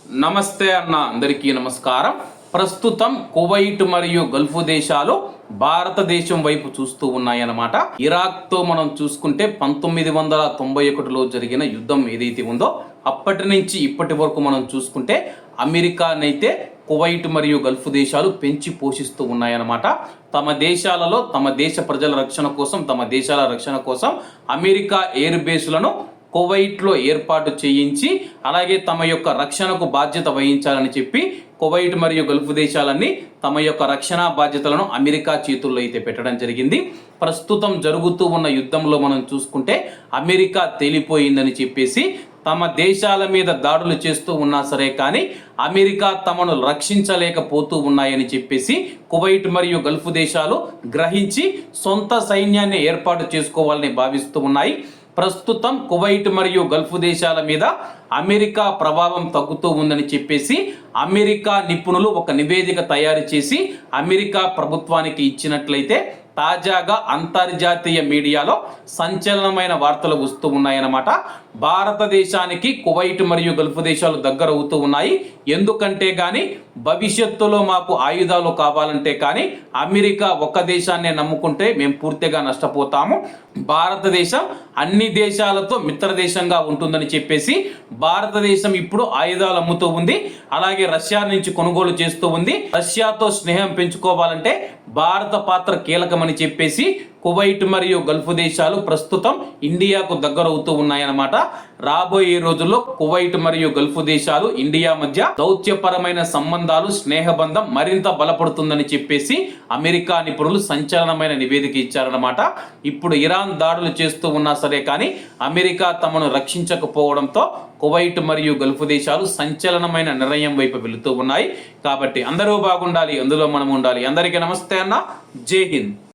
నమస్తే అన్న అందరికీ నమస్కారం. ప్రస్తుతం కువైట్ మరియు గల్ఫ్ దేశాలు భారతదేశం వైపు చూస్తూ ఉన్నాయన్నమాట. ఇరాక్తో మనం చూసుకుంటే 1991లో జరిగిన యుద్ధం ఏదైతే ఉందో అప్పటి నుంచి ఇప్పటి వరకు మనం చూసుకుంటే అమెరికానైతే కువైట్ మరియు గల్ఫ్ దేశాలు పెంచి పోషిస్తూ ఉన్నాయన్నమాట. తమ దేశాలలో తమ దేశ ప్రజల రక్షణ కోసం, తమ దేశాల రక్షణ కోసం అమెరికా ఎయిర్ బేస్లను కువైట్లో ఏర్పాటు చేయించి అలాగే తమ యొక్క రక్షణకు బాధ్యత వహించాలని చెప్పి కువైట్ మరియు గల్ఫ్ దేశాలన్నీ తమ యొక్క రక్షణ బాధ్యతలను అమెరికా చేతుల్లో అయితే పెట్టడం జరిగింది. ప్రస్తుతం జరుగుతూ ఉన్న యుద్ధంలో మనం చూసుకుంటే అమెరికా తేలిపోయిందని చెప్పేసి తమ దేశాల మీద దాడులు చేస్తూ ఉన్నా సరే కానీ అమెరికా తమను రక్షించలేకపోతూ ఉన్నాయని చెప్పేసి కువైట్ మరియు గల్ఫ్ దేశాలు గ్రహించి సొంత సైన్యాన్ని ఏర్పాటు చేసుకోవాలని భావిస్తూ ఉన్నాయి. ప్రస్తుతం కువైట్ మరియు గల్ఫ్ దేశాల మీద అమెరికా ప్రభావం తగ్గుతూ ఉందని చెప్పేసి అమెరికా నిపుణులు ఒక నివేదిక తయారు చేసి అమెరికా ప్రభుత్వానికి ఇచ్చినట్లయితే తాజాగా అంతర్జాతీయ మీడియాలో సంచలనమైన వార్తలు వస్తూ ఉన్నాయన్నమాట. భారతదేశానికి కువైట్ మరియు గల్ఫ్ దేశాలు దగ్గర అవుతూ ఉన్నాయి. ఎందుకంటే కానీ భవిష్యత్తులో మాకు ఆయుధాలు కావాలంటే కానీ అమెరికా ఒక్క దేశాన్ని నమ్ముకుంటే మేము పూర్తిగా నష్టపోతాము. భారతదేశం అన్ని దేశాలతో మిత్ర దేశంగా ఉంటుందని చెప్పేసి భారతదేశం ఇప్పుడు ఆయుధాలు అమ్ముతూ ఉంది. అలాగే రష్యా నుంచి కొనుగోలు చేస్తూ ఉంది. రష్యాతో స్నేహం పెంచుకోవాలంటే భారత పాత్ర కీలకమని చెప్పేసి కువైట్ మరియు గల్ఫ్ దేశాలు ప్రస్తుతం ఇండియాకు దగ్గరవుతూ ఉన్నాయన్నమాట. రాబోయే రోజుల్లో కువైట్ మరియు గల్ఫ్ దేశాలు ఇండియా మధ్య దౌత్యపరమైన సంబంధాలు, స్నేహబంధం మరింత బలపడుతుందని చెప్పేసి అమెరికా నిపుణులు సంచలనమైన నివేదిక ఇచ్చారన్నమాట. ఇప్పుడు ఇరాన్ దాడులు చేస్తూ ఉన్నా సరే కానీ అమెరికా తమను రక్షించకపోవడంతో కువైట్ మరియు గల్ఫ్ దేశాలు సంచలనమైన నిర్ణయం వైపు వెళుతూ ఉన్నాయి. కాబట్టి అందరూ బాగుండాలి, అందులో మనం ఉండాలి. అందరికీ నమస్తే అన్న, జై హింద్.